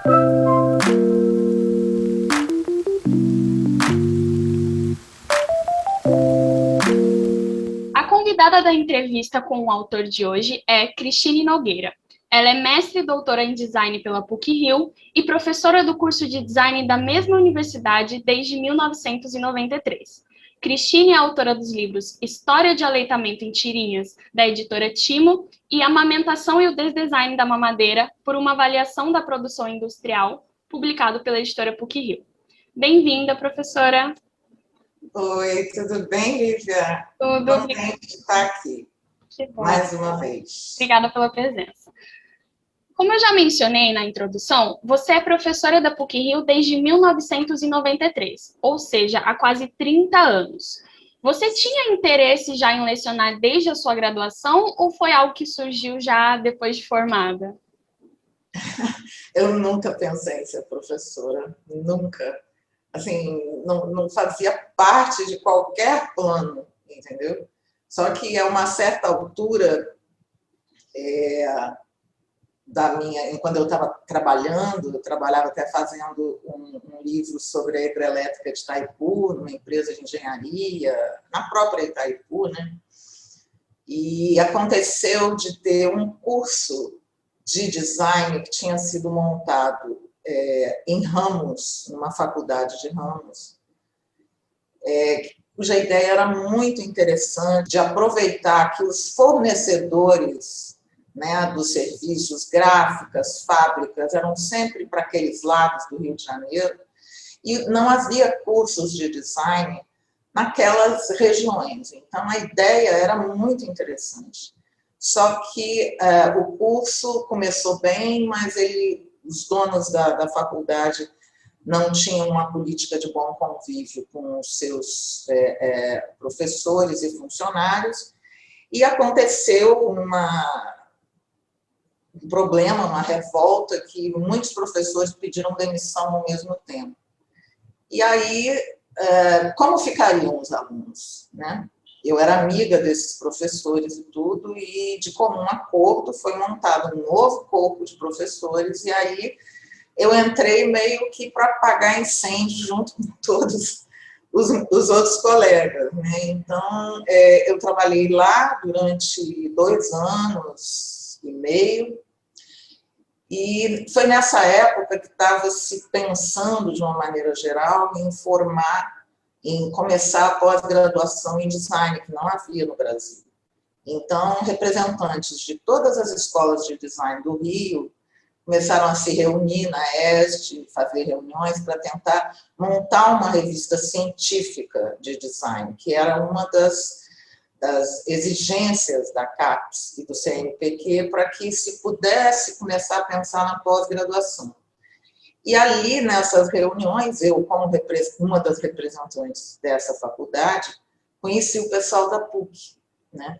A convidada da entrevista com o autor de hoje é Cristine Nogueira. Ela é mestre e doutora em design pela PUC-Rio e professora do curso de design da mesma universidade desde 1993. Cristine é autora dos livros História de Aleitamento em Tirinhas, da editora Timo, e Amamentação e o Desdesign da Mamadeira, por uma avaliação da produção industrial, publicado pela editora PUC-Rio. Bem-vinda, professora. Oi, tudo bem, Lívia? Tudo. Contente de estar aqui, mais uma vez. Obrigada pela presença. Como eu já mencionei na introdução, você é professora da PUC-Rio desde 1993, ou seja, há quase 30 anos. Você tinha interesse já em lecionar desde a sua graduação ou foi algo que surgiu já depois de formada? Eu nunca pensei em ser professora, nunca. Assim, não fazia parte de qualquer plano, entendeu? Só que a uma certa altura quando eu estava trabalhando, eu trabalhava até fazendo um livro sobre a hidrelétrica de Itaipu, numa empresa de engenharia, na própria Itaipu, né? E aconteceu de ter um curso de design que tinha sido montado em Ramos, numa faculdade de Ramos, cuja ideia era muito interessante, de aproveitar que os fornecedores, né, dos serviços, gráficas, fábricas, eram sempre para aqueles lados do Rio de Janeiro, e não havia cursos de design naquelas regiões. Então, a ideia era muito interessante. Só que o curso começou bem, mas os donos da faculdade não tinham uma política de bom convívio com os seus professores e funcionários, e aconteceu um problema, uma revolta, que muitos professores pediram demissão ao mesmo tempo. E aí, como ficariam os alunos, né? Eu era amiga desses professores e tudo, e de comum acordo foi montado um novo corpo de professores, e aí eu entrei meio que para apagar incêndio junto com todos os outros colegas, né? Então, eu trabalhei lá durante 2 anos e meio, e foi nessa época que estava se pensando, de uma maneira geral, em começar a pós-graduação em design, que não havia no Brasil. Então, representantes de todas as escolas de design do Rio começaram a se reunir na EST, fazer reuniões para tentar montar uma revista científica de design, que era uma das exigências da CAPES e do CNPq para que se pudesse começar a pensar na pós-graduação. E ali, nessas reuniões, eu, como uma das representantes dessa faculdade, conheci o pessoal da PUC, né?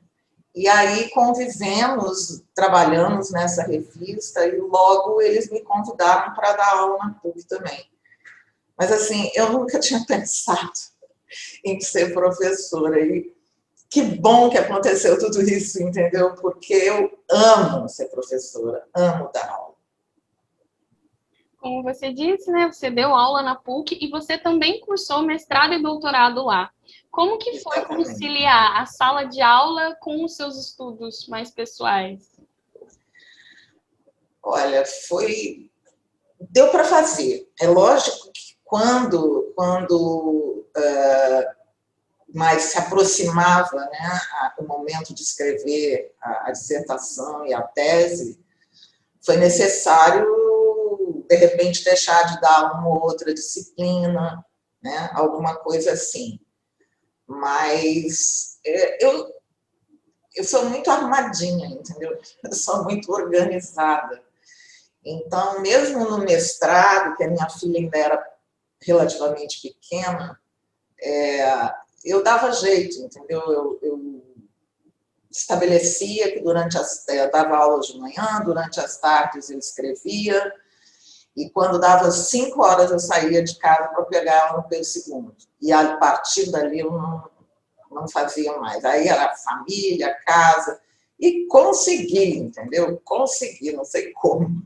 E aí convivemos, trabalhamos nessa revista, e logo eles me convidaram para dar aula na PUC também. Mas, assim, eu nunca tinha pensado em ser professora, e que bom que aconteceu tudo isso, entendeu? Porque eu amo ser professora, amo dar aula. Como você disse, né, você deu aula na PUC e você também cursou mestrado e doutorado lá. Como que foi conciliar a sala de aula com os seus estudos mais pessoais? Olha, deu para fazer. É lógico que quando mais se aproximava, né, o momento de escrever a dissertação e a tese, foi necessário, de repente, deixar de dar uma ou outra disciplina, né, alguma coisa assim. Mas eu sou muito armadinha, entendeu? Eu sou muito organizada. Então, mesmo no mestrado, que a minha filha ainda era relativamente pequena, eu dava jeito, entendeu? Eu estabelecia que eu dava aulas de manhã, durante as tardes eu escrevia, e quando dava 5 horas eu saía de casa para pegar ela no pelo segundo. E a partir dali eu não fazia mais. Aí era família, casa, e consegui, entendeu? Consegui, não sei como.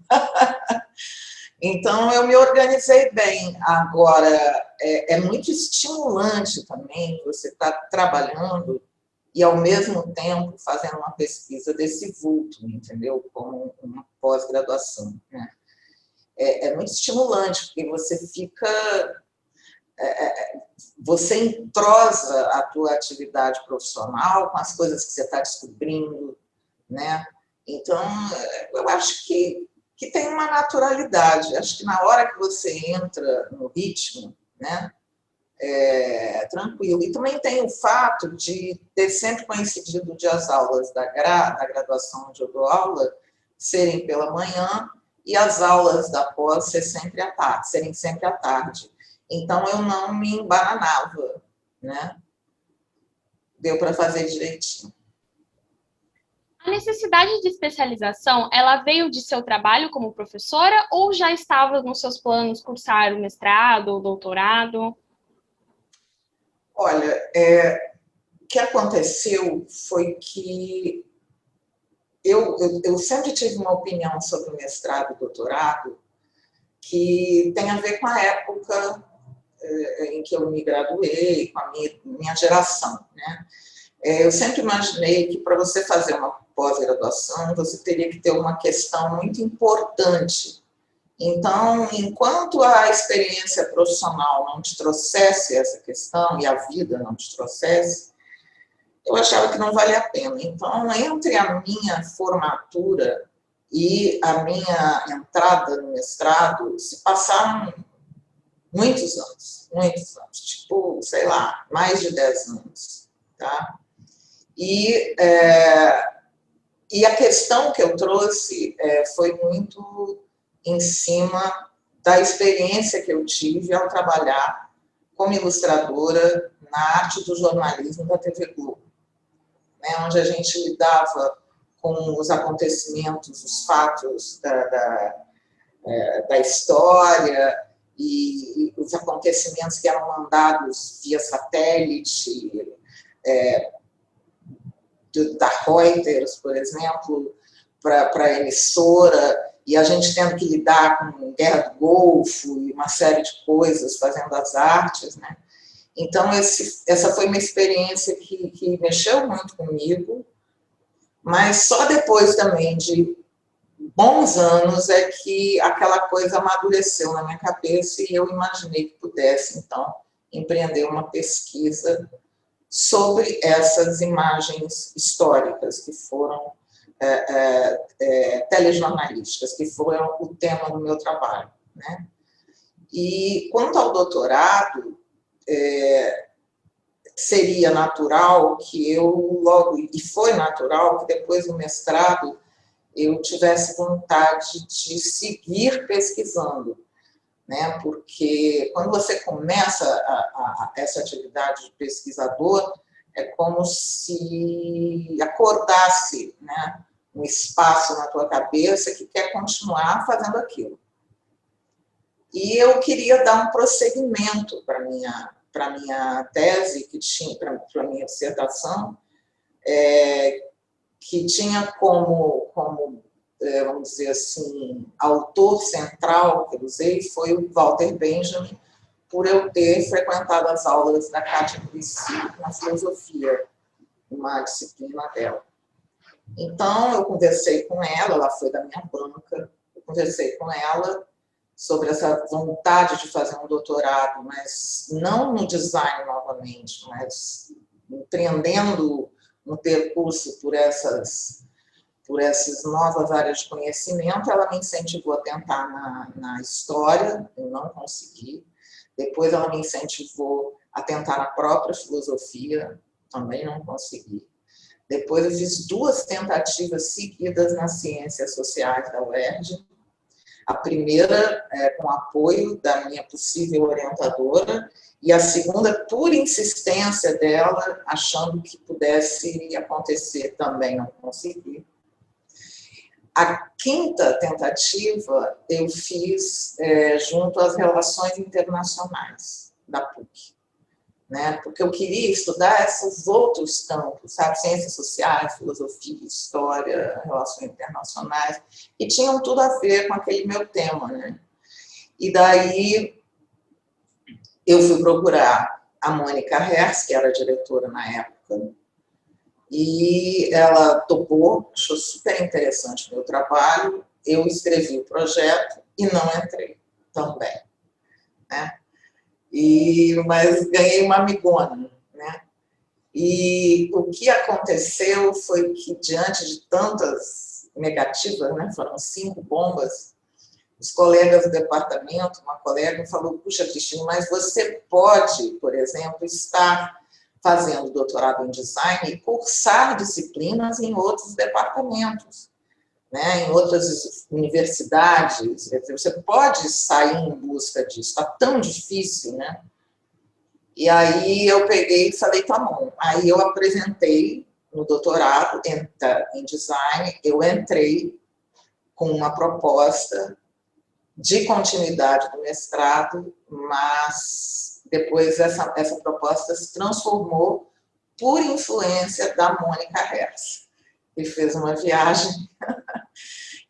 Então, eu me organizei bem. Agora, é muito estimulante também você estar trabalhando e, ao mesmo tempo, fazendo uma pesquisa desse vulto, entendeu? Como uma pós-graduação, né? É muito estimulante, porque você fica... Você entrosa a tua atividade profissional com as coisas que você está descobrindo, né? Então, eu acho que tem uma naturalidade. Acho que na hora que você entra no ritmo, né, é tranquilo. E também tem o fato de ter sempre coincidido de as aulas da graduação onde eu dou aula serem pela manhã e as aulas da pós serem sempre à tarde. Então, eu não me embananava, né? Deu para fazer direitinho. A necessidade de especialização, ela veio de seu trabalho como professora ou já estava nos seus planos cursar o mestrado ou doutorado? Olha, o que aconteceu foi que eu sempre tive uma opinião sobre o mestrado e doutorado que tem a ver com a época em que eu me graduei, com a minha geração, né? Eu sempre imaginei que para você fazer uma pós-graduação, você teria que ter uma questão muito importante. Então, enquanto a experiência profissional não te trouxesse essa questão, e a vida não te trouxesse, eu achava que não valia a pena. Então, entre a minha formatura e a minha entrada no mestrado, se passaram muitos anos, tipo, sei lá, mais de 10 anos, tá? E a questão que eu trouxe foi muito em cima da experiência que eu tive ao trabalhar como ilustradora na arte do jornalismo da TV Globo, né, onde a gente lidava com os acontecimentos, os fatos da história e os acontecimentos que eram mandados via satélite, da Reuters, por exemplo, para a emissora, e a gente tendo que lidar com Guerra do Golfo e uma série de coisas, fazendo as artes, né? Então, essa foi uma experiência que mexeu muito comigo, mas só depois também de bons anos é que aquela coisa amadureceu na minha cabeça e eu imaginei que pudesse, então, empreender uma pesquisa sobre essas imagens históricas que foram telejornalísticas, que foram o tema do meu trabalho, né? E quanto ao doutorado, seria natural que eu logo, e foi natural que depois do mestrado eu tivesse vontade de seguir pesquisando, né? Porque quando você começa essa atividade de pesquisador, é como se acordasse, né, um espaço na tua cabeça que quer continuar fazendo aquilo. E eu queria dar um prosseguimento para minha tese, para minha dissertação, que tinha como vamos dizer assim, autor central que eu usei foi o Walter Benjamin, por eu ter frequentado as aulas da Kátia Curici na filosofia, uma disciplina dela. Então, eu conversei com ela foi da minha banca, eu conversei com ela sobre essa vontade de fazer um doutorado, mas não no design novamente, mas empreendendo um percurso por essas novas áreas de conhecimento. Ela me incentivou a tentar na história, eu não consegui. Depois ela me incentivou a tentar na própria filosofia, também não consegui. Depois eu fiz 2 tentativas seguidas nas ciências sociais da UERJ. A primeira com apoio da minha possível orientadora, e a segunda por insistência dela, achando que pudesse acontecer, também não consegui. A 5ª tentativa eu fiz junto às relações internacionais da PUC, né? Porque eu queria estudar esses outros campos, sabe? Ciências sociais, filosofia, história, relações internacionais, que tinham tudo a ver com aquele meu tema, né? E daí eu fui procurar a Mônica Herz, que era a diretora na época, e ela topou, achou super interessante o meu trabalho, eu escrevi o projeto e não entrei também, né? Mas ganhei uma amigona, né? E o que aconteceu foi que, diante de tantas negativas, né, foram 5 bombas, os colegas do departamento, uma colega falou, puxa, Cristina, mas você pode, por exemplo, estar fazendo doutorado em design e cursar disciplinas em outros departamentos, né, em outras universidades. Você pode sair em busca disso, está tão difícil, né? E aí eu peguei e falei, tá bom. Aí eu apresentei no doutorado em design, eu entrei com uma proposta de continuidade do mestrado, mas depois essa proposta se transformou por influência da Mônica Herz, que fez uma viagem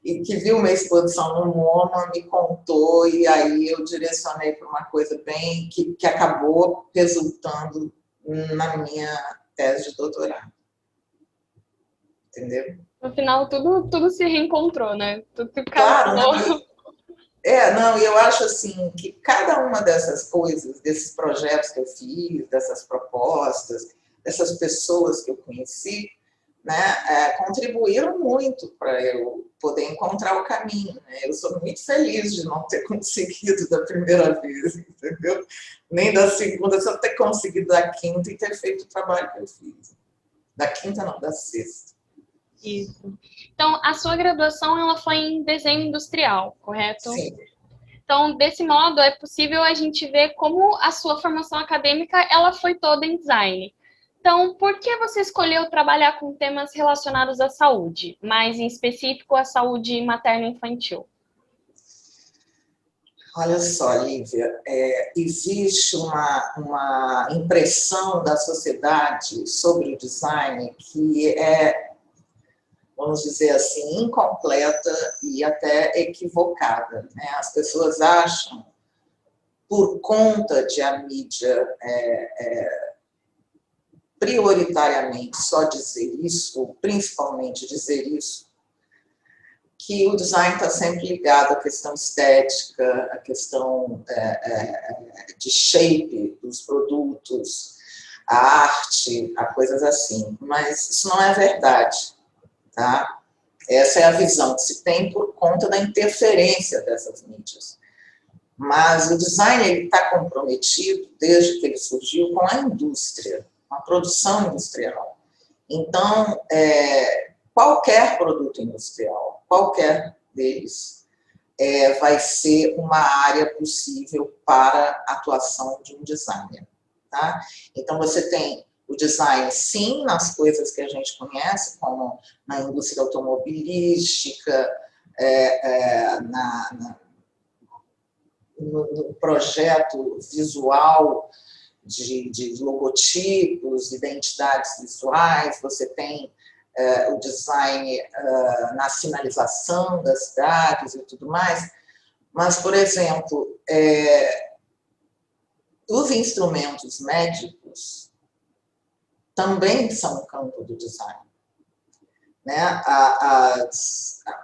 e que viu uma exposição no MoMA, me contou, e aí eu direcionei para uma coisa bem que acabou resultando na minha tese de doutorado. Entendeu? No final, tudo se reencontrou, né? Tudo se Claro, casou. não, e eu acho assim que cada uma dessas coisas, desses projetos que eu fiz, dessas propostas, dessas pessoas que eu conheci, né, contribuíram muito para eu poder encontrar o caminho. Né? Eu sou muito feliz de não ter conseguido da primeira vez, entendeu? Nem da segunda, só ter conseguido da quinta e ter feito o trabalho que eu fiz. Da quinta não, da sexta. Isso. Então, a sua graduação ela foi em desenho industrial, correto? Sim. Então, desse modo, é possível a gente ver como a sua formação acadêmica ela foi toda em design. Então, por que você escolheu trabalhar com temas relacionados à saúde, mais em específico à saúde materno-infantil? Olha só, Lívia, existe uma impressão da sociedade sobre o design que é, vamos dizer assim, incompleta e até equivocada. Né? As pessoas acham, por conta de a mídia prioritariamente só dizer isso, ou principalmente dizer isso, que o design está sempre ligado à questão estética, à questão de shape dos produtos, à arte, a coisas assim. Mas isso não é verdade, tá? Essa é a visão que se tem por conta da interferência dessas mídias. Mas o design está comprometido, desde que ele surgiu, com a indústria, com a produção industrial. Então, qualquer produto industrial, qualquer deles, vai ser uma área possível para a atuação de um designer. Tá? Então, você tem o design, sim, nas coisas que a gente conhece, como na indústria automobilística, no projeto visual de logotipos, identidades visuais, você tem o design na sinalização das cidades e tudo mais, mas, por exemplo, os instrumentos médicos também são um campo do design. Né?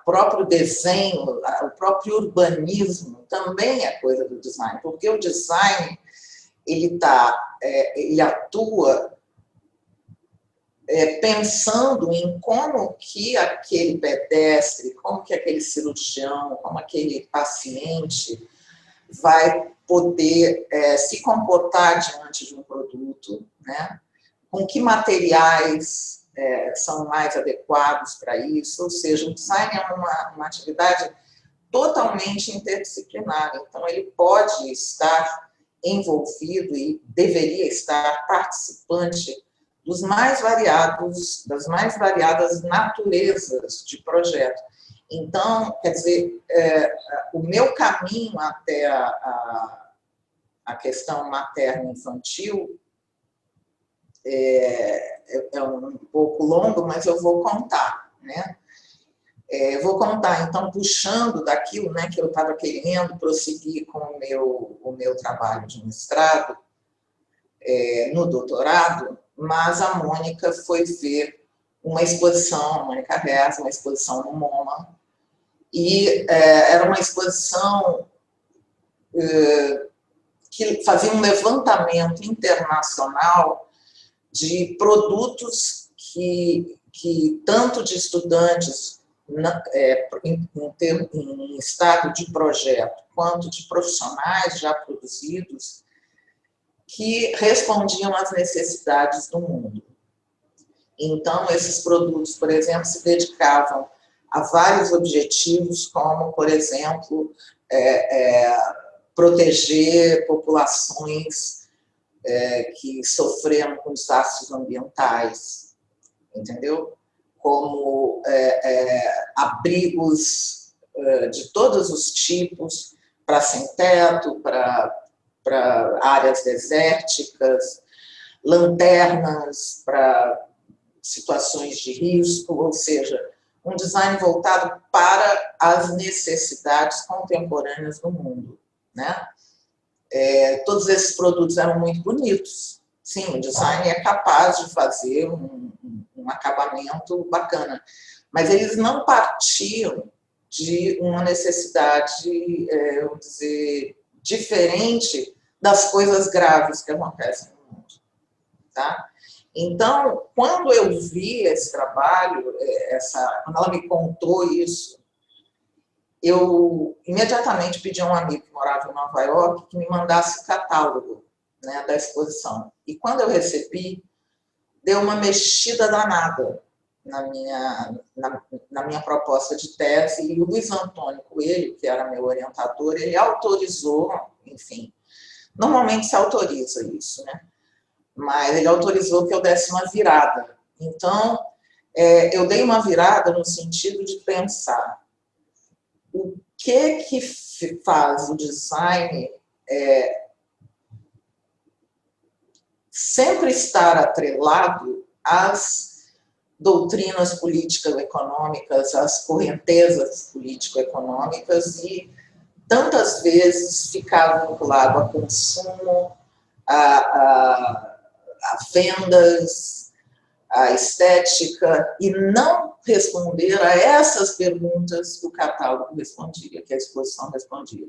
O próprio desenho, o próprio urbanismo também é coisa do design, porque o design ele atua pensando em como que aquele pedestre, como que aquele cirurgião, como aquele paciente vai poder se comportar diante de um produto, né? Com que materiais são mais adequados para isso, ou seja, o design é uma atividade totalmente interdisciplinar, então ele pode estar envolvido e deveria estar participante das mais variadas naturezas de projeto. Então, quer dizer, o meu caminho até a questão materno-infantil é um pouco longo, mas eu vou contar, né? Vou contar, então, puxando daquilo, né, que eu estava querendo prosseguir com o meu trabalho de mestrado, no doutorado, mas a Mônica foi ver uma exposição, a Mônica Rez, uma exposição no MoMA, e era uma exposição que fazia um levantamento internacional de produtos que tanto de estudantes em estado de projeto, quanto de profissionais já produzidos, que respondiam às necessidades do mundo. Então, esses produtos, por exemplo, se dedicavam a vários objetivos, como, por exemplo, proteger populações que sofreram com desastres ambientais, entendeu? Como abrigos de todos os tipos, para sem-teto, para áreas desérticas, lanternas para situações de risco, ou seja, um design voltado para as necessidades contemporâneas do mundo, né? Todos esses produtos eram muito bonitos. Sim, o design é capaz de fazer um acabamento bacana, mas eles não partiam de uma necessidade, vamos dizer, diferente das coisas graves que acontecem no mundo, tá? Então, quando eu vi esse trabalho, quando ela me contou isso, eu imediatamente pedi a um amigo que morava em Nova York que me mandasse o catálogo, né, da exposição. E quando eu recebi, deu uma mexida danada na minha proposta de tese, e o Luiz Antônio Coelho, que era meu orientador, ele autorizou, enfim, normalmente se autoriza isso, né? Mas ele autorizou que eu desse uma virada. Então, eu dei uma virada no sentido de pensar o que faz o design sempre estar atrelado às doutrinas político-econômicas, às correntezas político-econômicas, e tantas vezes ficar vinculado a consumo, a vendas, a estética, e não responder a essas perguntas que o catálogo respondia, que a exposição respondia.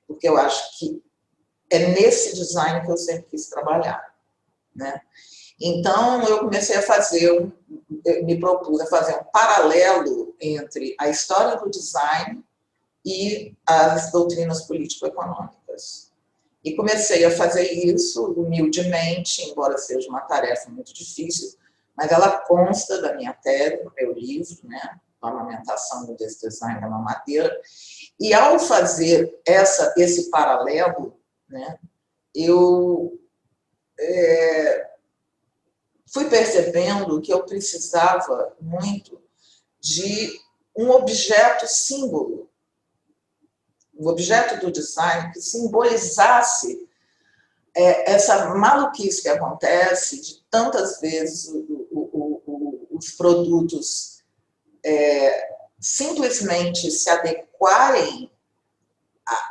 Porque eu acho que é nesse design que eu sempre quis trabalhar, né? Então, eu comecei me propus a fazer um paralelo entre a história do design e as doutrinas político-econômicas. E comecei a fazer isso humildemente, embora seja uma tarefa muito difícil, mas ela consta da minha tese, do meu livro, né, A Amamentação do Desdesign da Mamadeira. E ao fazer esse paralelo, né, eu fui percebendo que eu precisava muito de um objeto símbolo, um objeto do design que simbolizasse essa maluquice que acontece de tantas vezes os produtos simplesmente se adequarem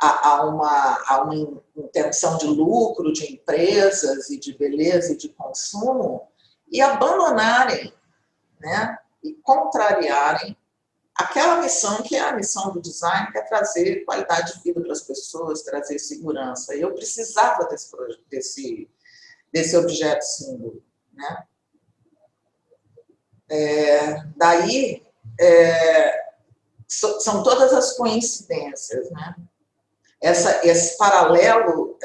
a uma intenção de lucro de empresas e de beleza e de consumo, e abandonarem, né, e contrariarem aquela missão que é a missão do design, que é trazer qualidade de vida para as pessoas, trazer segurança. E eu precisava desse objeto símbolo, né? Daí, são todas as coincidências, né? Esse paralelo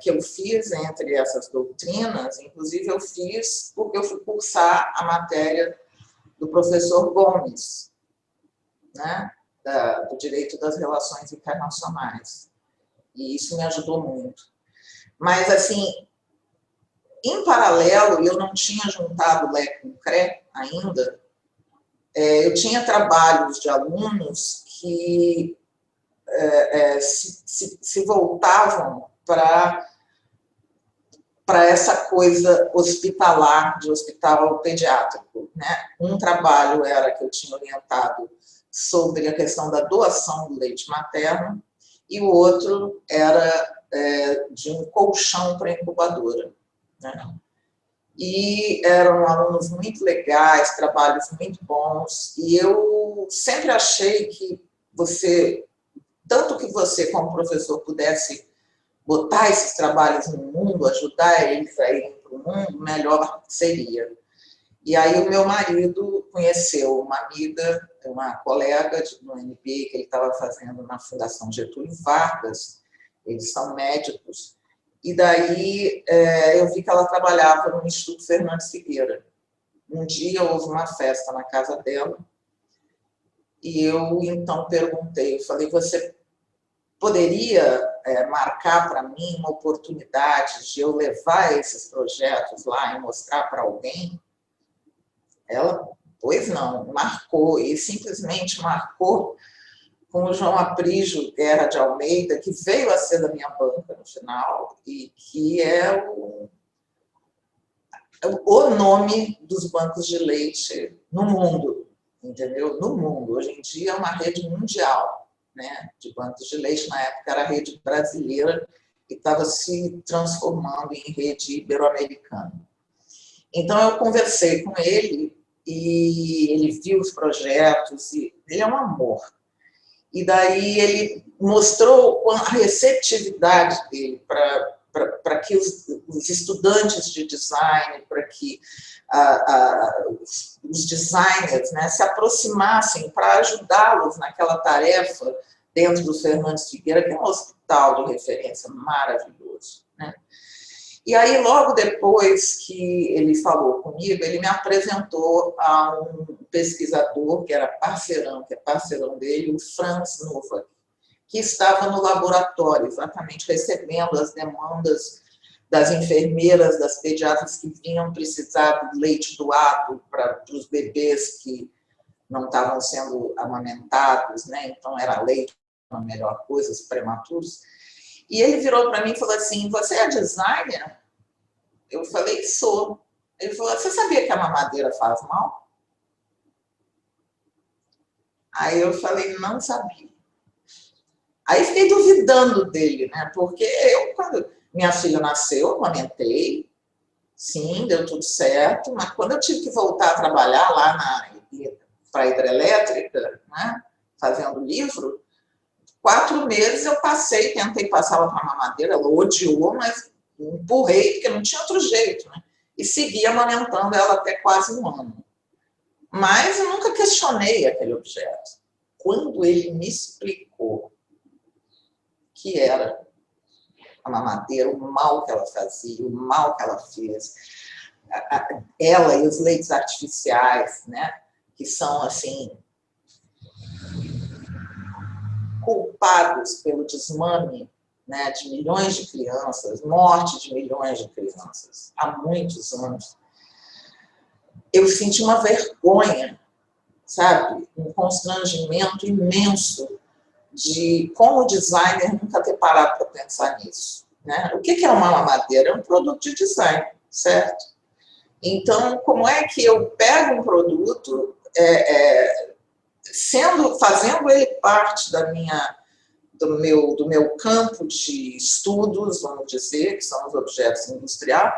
que eu fiz entre essas doutrinas, inclusive eu fiz porque eu fui cursar a matéria do professor Gomes, né, do direito das relações internacionais. E isso me ajudou muito. Mas, assim, em paralelo, eu não tinha juntado Lé com Cré ainda, eu tinha trabalhos de alunos que se voltavam para essa coisa hospitalar, de hospital pediátrico, né? Um trabalho era que eu tinha orientado sobre a questão da doação do leite materno, e o outro era de um colchão para incubadora, né? E eram alunos muito legais, trabalhos muito bons, e eu sempre achei que tanto que você como professor pudesse botar esses trabalhos no mundo, ajudar eles a irem para o mundo, melhor seria. E aí o meu marido conheceu uma amiga, uma colega no MBA que ele estava fazendo na Fundação Getúlio Vargas, eles são médicos, e daí eu vi que ela trabalhava no Instituto Fernandes Figueira. Um dia houve uma festa na casa dela, e eu então perguntei, eu falei, você poderia marcar para mim uma oportunidade de eu levar esses projetos lá e mostrar para alguém? Ela, pois não, marcou, e simplesmente marcou com o João Aprígio Guerra de Almeida, que veio a ser da minha banca no final, e que é o nome dos bancos de leite no mundo, entendeu? No mundo. Hoje em dia é uma rede mundial, né, de bancos de leite. Na época era a rede brasileira e estava se transformando em rede ibero-americana. Então eu conversei com ele e ele viu os projetos, e ele é um amor. E daí ele mostrou a receptividade dele para que os estudantes de design, para que os designers, né, se aproximassem para ajudá-los naquela tarefa dentro do Fernandes Figueira, que é um hospital de referência maravilhoso, né? E aí, logo depois que ele falou comigo, ele me apresentou a um pesquisador que era parceirão, que é parceirão dele, o Franz Nowak, que estava no laboratório, exatamente recebendo as demandas das enfermeiras, das pediatras que vinham precisar de leite doado para os bebês que não estavam sendo amamentados, né? Então era leite, a melhor coisa, os prematuros. E ele virou para mim e falou assim, você é designer? Eu falei, sou. Ele falou, você sabia que a mamadeira faz mal? Aí eu falei, não sabia. Aí fiquei duvidando dele, né? Porque quando minha filha nasceu, eu amamentei, sim, deu tudo certo, mas quando eu tive que voltar a trabalhar lá para a hidrelétrica, né, fazendo livro, 4 meses eu tentei passar ela para a mamadeira, ela odiou, mas empurrei, porque não tinha outro jeito, né? E segui amamentando ela até quase 1 ano. Mas eu nunca questionei aquele objeto. Quando ele me explicou que era a mamadeira, o mal que ela fazia, o mal que ela fez, ela e os leites artificiais, né, que são, assim, culpados pelo desmame, né, de milhões de crianças, morte de milhões de crianças, há muitos anos, eu senti uma vergonha, sabe, um constrangimento imenso de, como designer, nunca ter parado para pensar nisso, né? O que é uma mamadeira? É um produto de design, certo? Então, como é que eu pego um produto, fazendo ele parte do meu campo de estudos, vamos dizer, que são os objetos industriais,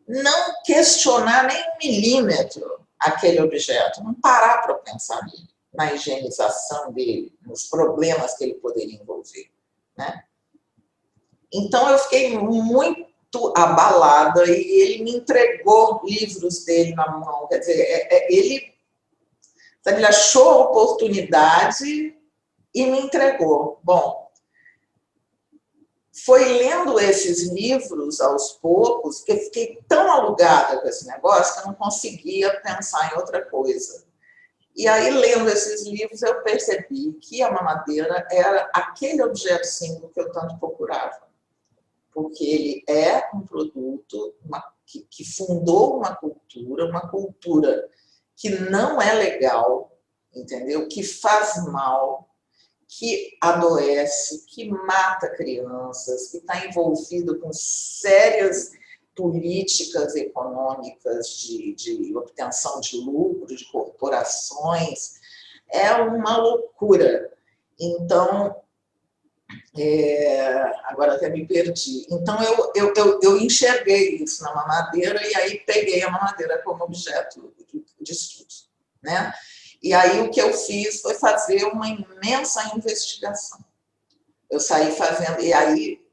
não questionar nem 1 milímetro aquele objeto, não parar para pensar nele, na higienização dele, nos problemas que ele poderia envolver, né? Então, eu fiquei muito abalada e ele me entregou livros dele na mão, quer dizer, ele achou a oportunidade e me entregou. Bom, foi lendo esses livros aos poucos que eu fiquei tão alugada com esse negócio que eu não conseguia pensar em outra coisa. E aí, lendo esses livros, eu percebi que a mamadeira era aquele objeto símbolo que eu tanto procurava. Porque ele é um produto que fundou uma cultura que não é legal, entendeu? Que faz mal, que adoece, que mata crianças, que está envolvido com sérias políticas econômicas de obtenção de lucro, de corporações, é uma loucura. Então, agora até me perdi. Então, eu enxerguei isso na mamadeira e aí peguei a mamadeira como objeto de estudo, né? E aí o que eu fiz foi fazer uma imensa investigação. Eu saí fazendo, e aí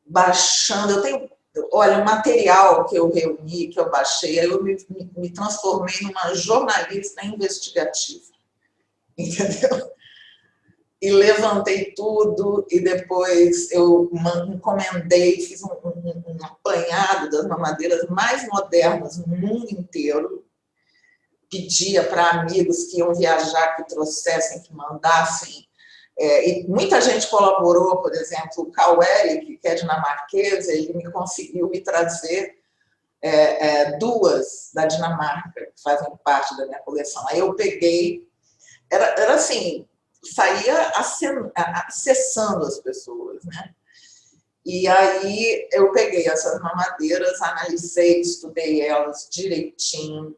baixando, eu tenho, olha, o material que eu reuni, que eu baixei, aí eu me transformei numa jornalista investigativa, entendeu? E levantei tudo, e depois eu encomendei, fiz um apanhado das mamadeiras mais modernas no mundo inteiro, pedia para amigos que iam viajar, que trouxessem, que mandassem. E muita gente colaborou, por exemplo, o Carl Erik, que é dinamarquês, ele me conseguiu me trazer duas da Dinamarca, que fazem parte da minha coleção. Aí eu peguei, era assim, saía acessando as pessoas, né? E aí eu peguei essas mamadeiras, analisei, estudei elas direitinho,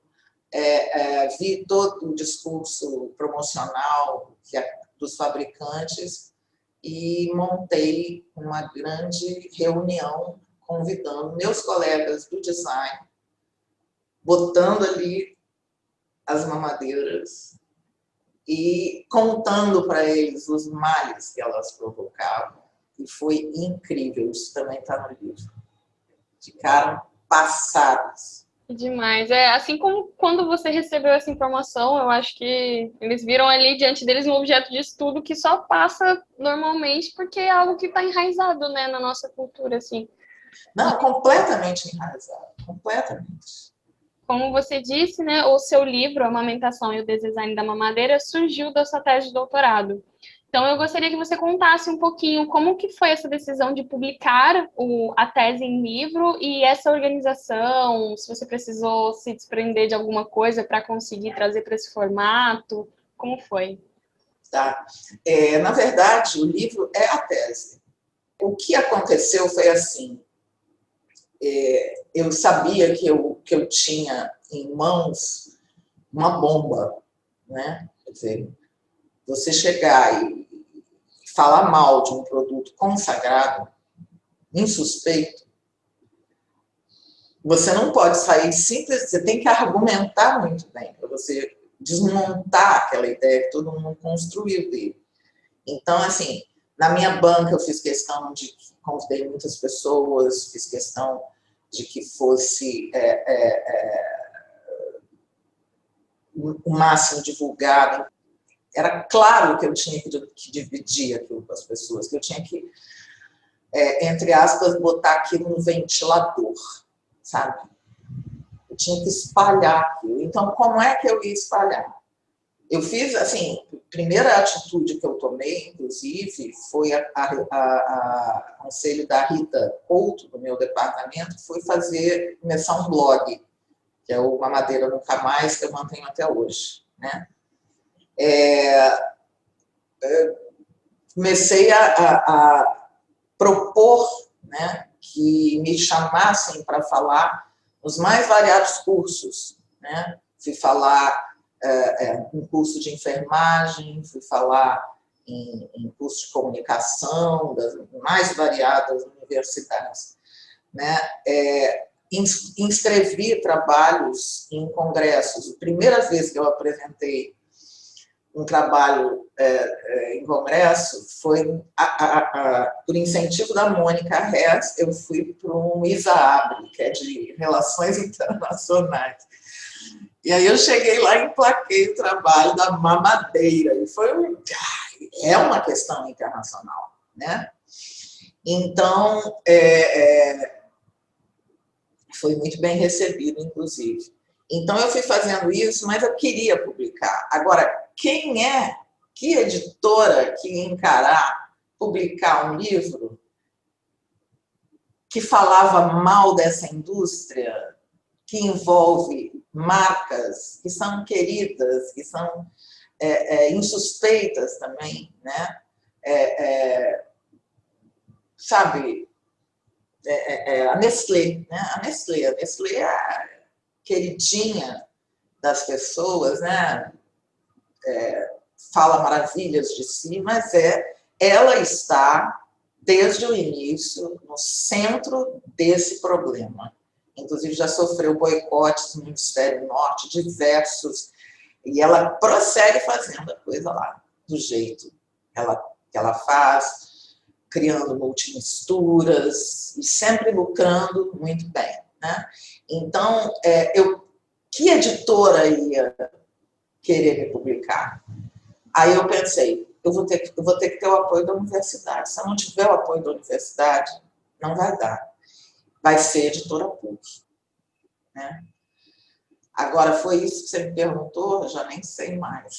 vi todo o discurso promocional dos fabricantes e montei uma grande reunião convidando meus colegas do design, botando ali as mamadeiras e contando para eles os males que elas provocavam. E foi incrível, isso também está no livro. Ficaram passados. Demais. É assim como quando você recebeu essa informação, eu acho que eles viram ali diante deles um objeto de estudo que só passa normalmente porque é algo que está enraizado, né, na nossa cultura, assim. Não, completamente enraizado, completamente. Como você disse, né, o seu livro, A Amamentação e o Design da Mamadeira, surgiu da sua tese de doutorado. Então, eu gostaria que você contasse um pouquinho como que foi essa decisão de publicar a tese em livro e essa organização, se você precisou se desprender de alguma coisa para conseguir trazer para esse formato, como foi? Tá? Na verdade, o livro é a tese. O que aconteceu foi assim, eu sabia que eu tinha em mãos uma bomba, né? Quer dizer, você chegar e falar mal de um produto consagrado, insuspeito, você não pode sair simples, você tem que argumentar muito bem para você desmontar aquela ideia que todo mundo construiu dele. Então, assim, na minha banca eu fiz questão de que convidei muitas pessoas, fiz questão de que fosse o máximo divulgado. Era claro que eu tinha que dividir aquilo com as pessoas, que eu tinha que, entre aspas, botar aquilo no ventilador, sabe? Eu tinha que espalhar aquilo. Então, como é que eu ia espalhar? Eu fiz, assim, a primeira atitude que eu tomei, inclusive, foi a conselho da Rita Couto, do meu departamento, foi começar um blog, que é o Mamadeira Nunca Mais, que eu mantenho até hoje, né? Comecei a propor, né, que me chamassem para falar nos mais variados cursos, né? Fui falar em curso de enfermagem, fui falar em curso de comunicação, das mais variadas universidades, né? Inscrevi trabalhos em congressos. A primeira vez que eu apresentei um trabalho em congresso foi, por incentivo da Mônica Hess, eu fui para um ISAABRE, que é de Relações Internacionais. E aí eu cheguei lá e emplaquei o trabalho da mamadeira. E é uma questão internacional, né? Então, foi muito bem recebido, inclusive. Então, eu fui fazendo isso, mas eu queria publicar. Agora, que editora que ia encarar publicar um livro que falava mal dessa indústria, que envolve marcas que são queridas, que são insuspeitas também, né? Sabe, a Nestlé, né? A Nestlé é a queridinha das pessoas, né? fala maravilhas de si, mas ela está, desde o início, no centro desse problema. Inclusive, já sofreu boicotes no Hemisfério Norte, diversos, e ela prossegue fazendo a coisa lá, do jeito que ela faz, criando multimisturas e sempre lucrando muito bem, né? Então, que editora ia querer me publicar? Aí eu pensei, eu vou ter que ter o apoio da universidade. Se eu não tiver o apoio da universidade, não vai dar. Vai ser editora PUC, né? Agora, foi isso que você me perguntou? Eu já nem sei mais.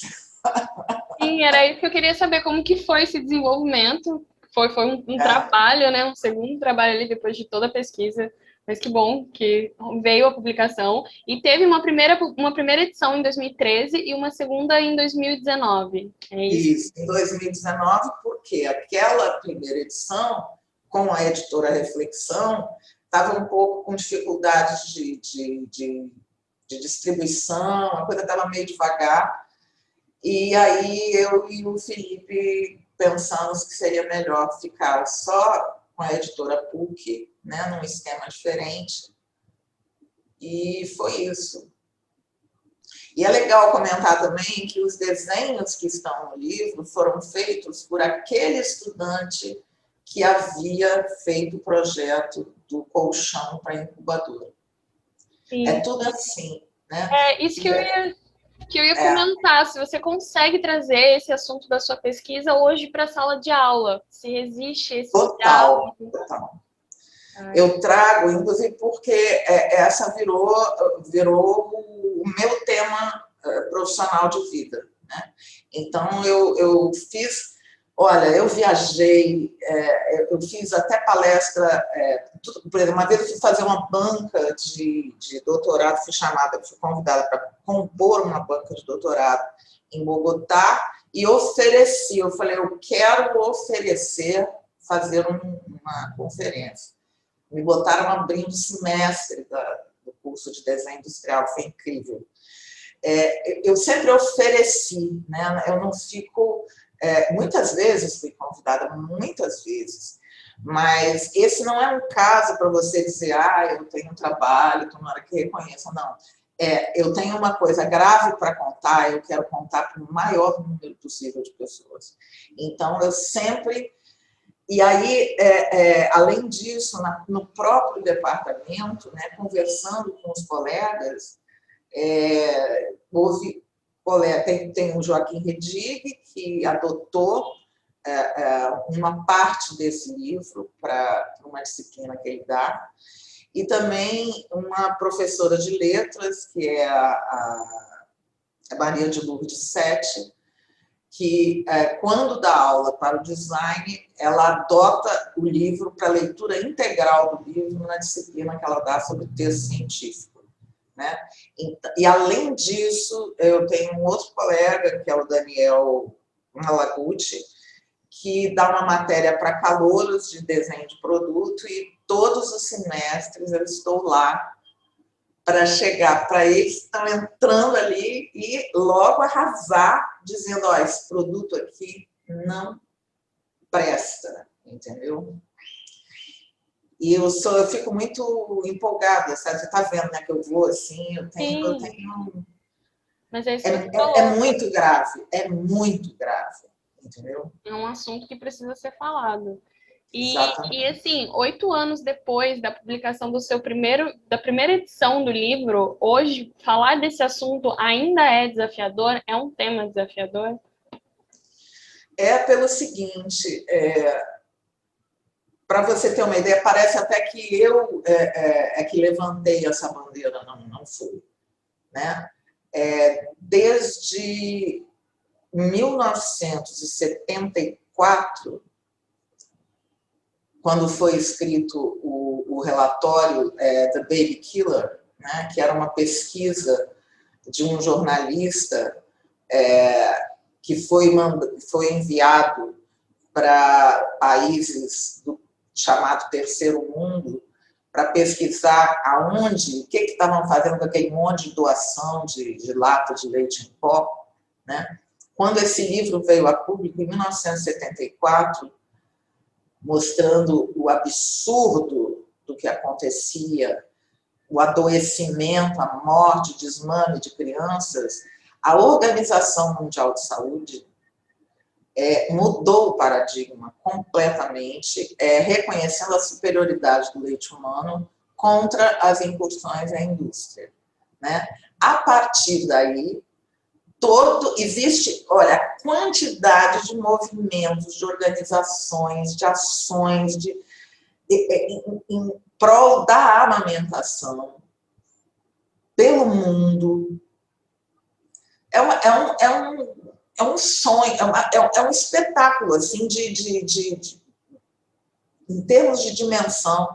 Sim, era isso que eu queria saber, como que foi esse desenvolvimento. Foi um trabalho, né? Um segundo trabalho ali depois de toda a pesquisa. Mas que bom que veio a publicação. E teve uma primeira edição em 2013 e uma segunda em 2019. É isso? Isso, em 2019, porque aquela primeira edição, com a editora Reflexão, estava um pouco com dificuldades de distribuição, a coisa estava meio devagar. E aí eu e o Felipe pensamos que seria melhor ficar só com a editora PUC, né, num esquema diferente. E foi isso. E é legal comentar também que os desenhos que estão no livro foram feitos por aquele estudante que havia feito o projeto do colchão para incubadora. Sim. É tudo assim, né? É isso que eu ia comentar, se você consegue trazer esse assunto da sua pesquisa hoje para a sala de aula, se existe esse total. Eu trago, inclusive, porque essa virou o meu tema profissional de vida, né? Então, eu fiz, olha, eu viajei, eu fiz até palestra, por exemplo, uma vez eu fui fazer uma banca de doutorado, fui convidada para compor uma banca de doutorado em Bogotá e ofereci, eu falei, eu quero oferecer, fazer uma conferência. Me botaram abrindo o semestre do curso de desenho industrial, foi incrível. Eu sempre ofereci, né? Eu não fico... muitas vezes fui convidada, muitas vezes, mas esse não é um caso para você dizer, eu tenho um trabalho, tomara que reconheça, não. Eu tenho uma coisa grave para contar, eu quero contar para o maior número possível de pessoas. Então, eu sempre... E aí, além disso, no próprio departamento, né, conversando com os colegas, houve tem o Joaquim Redig, que adotou uma parte desse livro para uma disciplina que ele dá, e também uma professora de letras, que é a Maria de Lourdes Sete, que, quando dá aula para o design, ela adota o livro para leitura integral do livro na disciplina que ela dá sobre texto científico, né? E, além disso, eu tenho um outro colega, que é o Daniel Malaguti, que dá uma matéria para calouros de desenho de produto, e todos os semestres eu estou lá para chegar para eles que estão entrando ali e logo arrasar, dizendo, esse produto aqui não presta, entendeu? E eu fico muito empolgada, sabe? Você está vendo, né, que eu vou assim, eu tenho... Mas é isso que você falou. Muito grave, muito grave, entendeu? É um assunto que precisa ser falado. E assim, 8 anos depois da publicação da primeira edição do livro, hoje, falar desse assunto ainda é desafiador? É um tema desafiador? Pelo seguinte, para você ter uma ideia, parece até que eu que levantei essa bandeira, não fui, né? Desde 1974, quando foi escrito o relatório The Baby Killer, né, que era uma pesquisa de um jornalista que foi enviado para países do chamado Terceiro Mundo para pesquisar o que estavam fazendo com aquele monte de doação de lata de leite em pó, né? Quando esse livro veio a público, em 1974, mostrando o absurdo do que acontecia, o adoecimento, a morte, o desmame de crianças, a Organização Mundial de Saúde mudou o paradigma completamente, reconhecendo a superioridade do leite humano contra as incursões à indústria, né? A partir daí, existe, olha, a quantidade de movimentos, de organizações, de ações em prol da amamentação pelo mundo. É um sonho, é um espetáculo, assim, em termos de dimensão.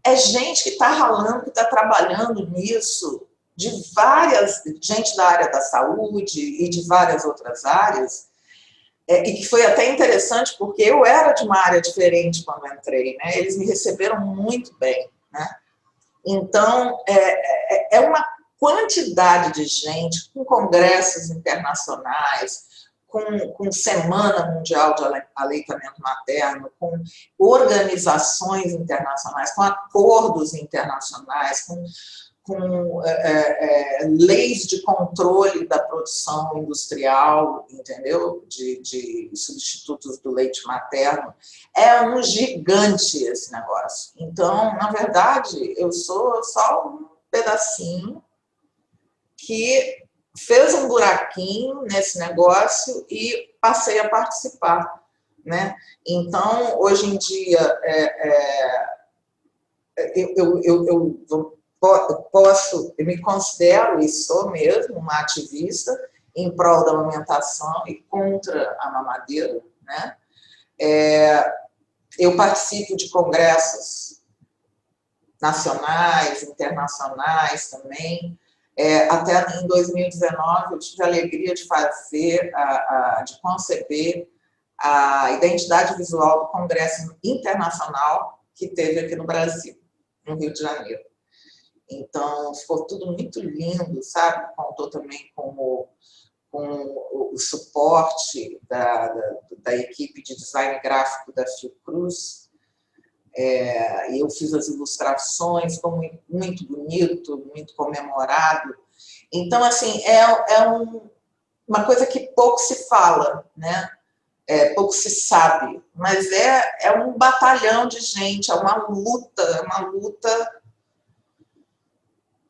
É gente que está ralando, que está trabalhando nisso, gente da área da saúde e de várias outras áreas, e que foi até interessante, porque eu era de uma área diferente quando entrei, né? Eles me receberam muito bem, né? Então, é uma quantidade de gente, com congressos internacionais, com Semana Mundial de Aleitamento Materno, com organizações internacionais, com acordos internacionais, com leis de controle da produção industrial, entendeu? De substitutos do leite materno. É um gigante esse negócio. Então, na verdade, eu sou só um pedacinho que fez um buraquinho nesse negócio e passei a participar, né? Então, hoje em dia, eu me considero, e sou mesmo, uma ativista em prol da amamentação e contra a mamadeira, né? Eu participo de congressos nacionais, internacionais também. Até em 2019, eu tive a alegria de de conceber a identidade visual do Congresso Internacional que teve aqui no Brasil, no Rio de Janeiro. Então, ficou tudo muito lindo, sabe? Contou também com o suporte da equipe de design gráfico da Fiocruz. E eu fiz as ilustrações, ficou muito bonito, muito comemorado. Então, assim, uma coisa que pouco se fala, né? Pouco se sabe, mas é um batalhão de gente, é uma luta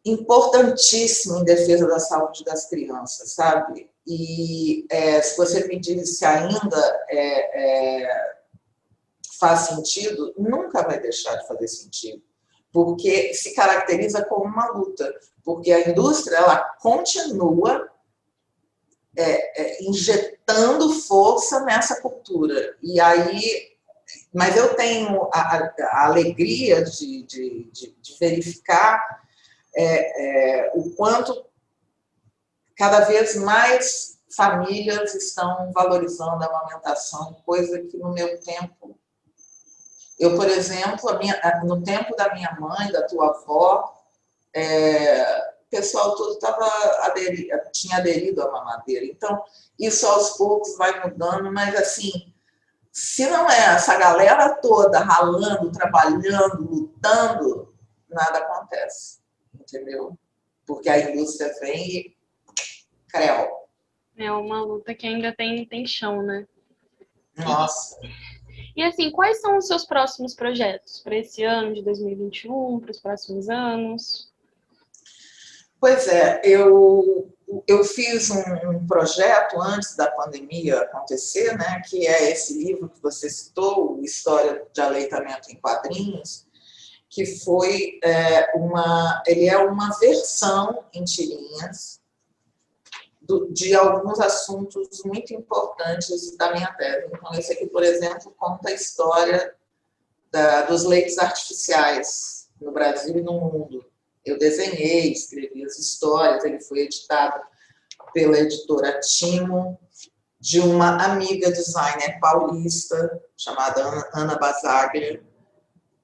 importantíssimo em defesa da saúde das crianças, sabe? E se você me diz se ainda faz sentido, nunca vai deixar de fazer sentido, porque se caracteriza como uma luta, porque a indústria ela continua injetando força nessa cultura. E aí, mas eu tenho a alegria de verificar o quanto cada vez mais famílias estão valorizando a amamentação, coisa que no meu tempo... Eu, por exemplo, no tempo da minha mãe, da tua avó, o pessoal todo tinha aderido à mamadeira. Então, isso aos poucos vai mudando, mas assim, se não é essa galera toda ralando, trabalhando, lutando, nada acontece. Entendeu? Porque a indústria vem e creu. É uma luta que ainda tem chão, né? Nossa. E assim, quais são os seus próximos projetos para esse ano de 2021, para os próximos anos? Pois eu fiz um projeto antes da pandemia acontecer, né, que é esse livro que você citou, História de Aleitamento em Quadrinhos, que foi ele é uma versão em tirinhas de alguns assuntos muito importantes da minha tese. Então, esse aqui, por exemplo, conta a história dos leites artificiais no Brasil e no mundo. Eu desenhei, escrevi as histórias, ele foi editado pela editora Timo, de uma amiga designer paulista, chamada Ana Basaglia.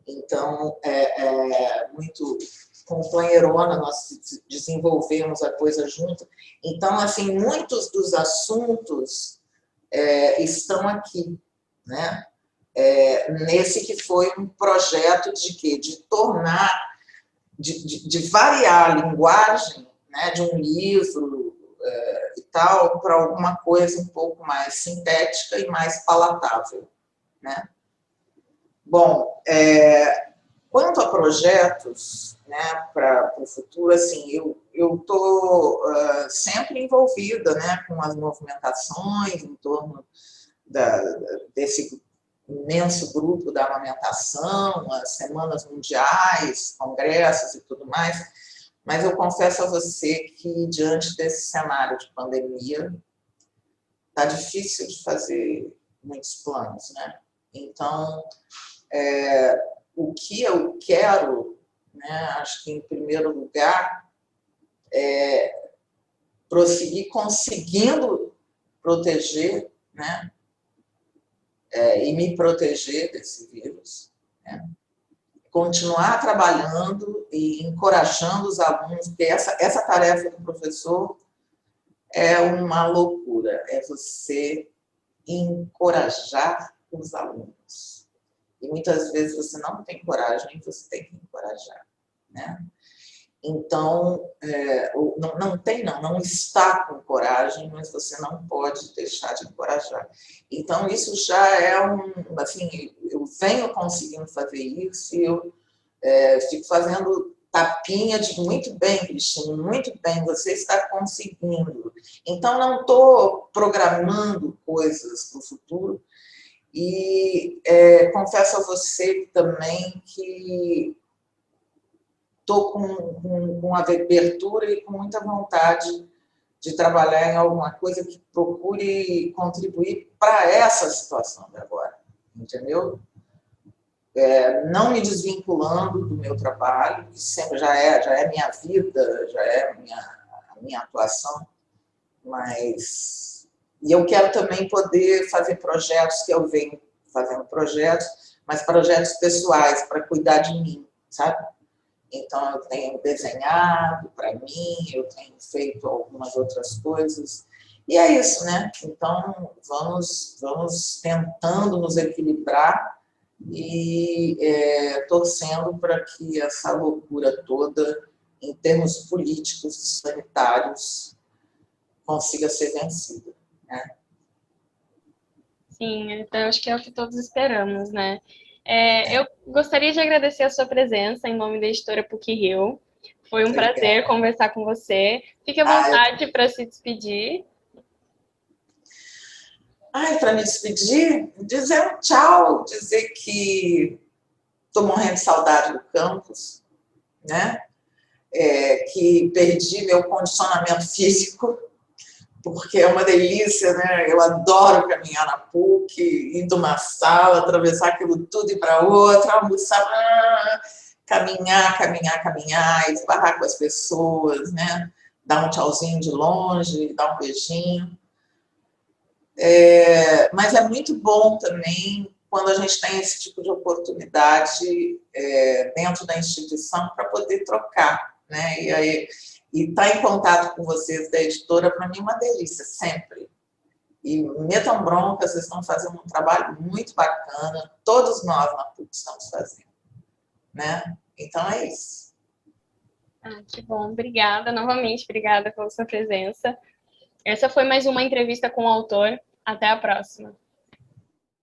Então, muito companheirona, nós desenvolvemos a coisa junto. Então, assim, muitos dos assuntos estão aqui, né? Nesse que foi um projeto de quê? De tornar, de variar a linguagem, né, de um livro e tal, para alguma coisa um pouco mais sintética e mais palatável, né? Bom, quanto a projetos, né, para o futuro, assim, eu estou sempre envolvida, né, com as movimentações em torno desse imenso grupo da amamentação, as semanas mundiais, congressos e tudo mais, mas eu confesso a você que, diante desse cenário de pandemia, está difícil de fazer muitos planos, né? Então, o que eu quero, né, acho que, em primeiro lugar, é prosseguir conseguindo proteger, né, e me proteger desse vírus, né? Continuar trabalhando e encorajando os alunos, porque essa tarefa do professor é uma loucura, é você encorajar os alunos. E muitas vezes você não tem coragem, você tem que encorajar, né? Então, não está com coragem, mas você não pode deixar de encorajar. Então, isso já é assim, eu venho conseguindo fazer isso e eu fico fazendo tapinha de muito bem, Cristina, muito bem, você está conseguindo. Então, não estou programando coisas para o futuro e confesso a você também que estou com abertura e com muita vontade de trabalhar em alguma coisa que procure contribuir para essa situação de agora, entendeu? Não me desvinculando do meu trabalho, que sempre já é minha vida, já é a minha atuação, mas... E eu quero também poder fazer projetos, que eu venho fazendo projetos, mas projetos pessoais, para cuidar de mim, sabe? Então, eu tenho desenhado para mim, eu tenho feito algumas outras coisas. E é isso, né? Então, vamos tentando nos equilibrar e torcendo para que essa loucura toda, em termos políticos e sanitários, consiga ser vencida, né? Sim, então acho que é o que todos esperamos, né? Eu gostaria de agradecer a sua presença em nome da editora PUC-Rio. Foi um prazer conversar com você. Fique à vontade para se despedir. Para me despedir, dizer um tchau, dizer que estou morrendo de saudade do campus, né? Que perdi meu condicionamento físico, porque é uma delícia, né? Eu adoro caminhar na PUC, ir de uma sala, atravessar aquilo tudo e ir para outra, almoçar, caminhar, esbarrar com as pessoas, né? Dar um tchauzinho de longe, dar um beijinho. Mas é muito bom também quando a gente tem esse tipo de oportunidade dentro da instituição para poder trocar, né? E estar em contato com vocês da editora, para mim, é uma delícia, sempre. E metam bronca, vocês estão fazendo um trabalho muito bacana, todos nós na PUC estamos fazendo, né? Então, é isso. Que bom, obrigada novamente, obrigada pela sua presença. Essa foi mais uma entrevista com o autor. Até a próxima.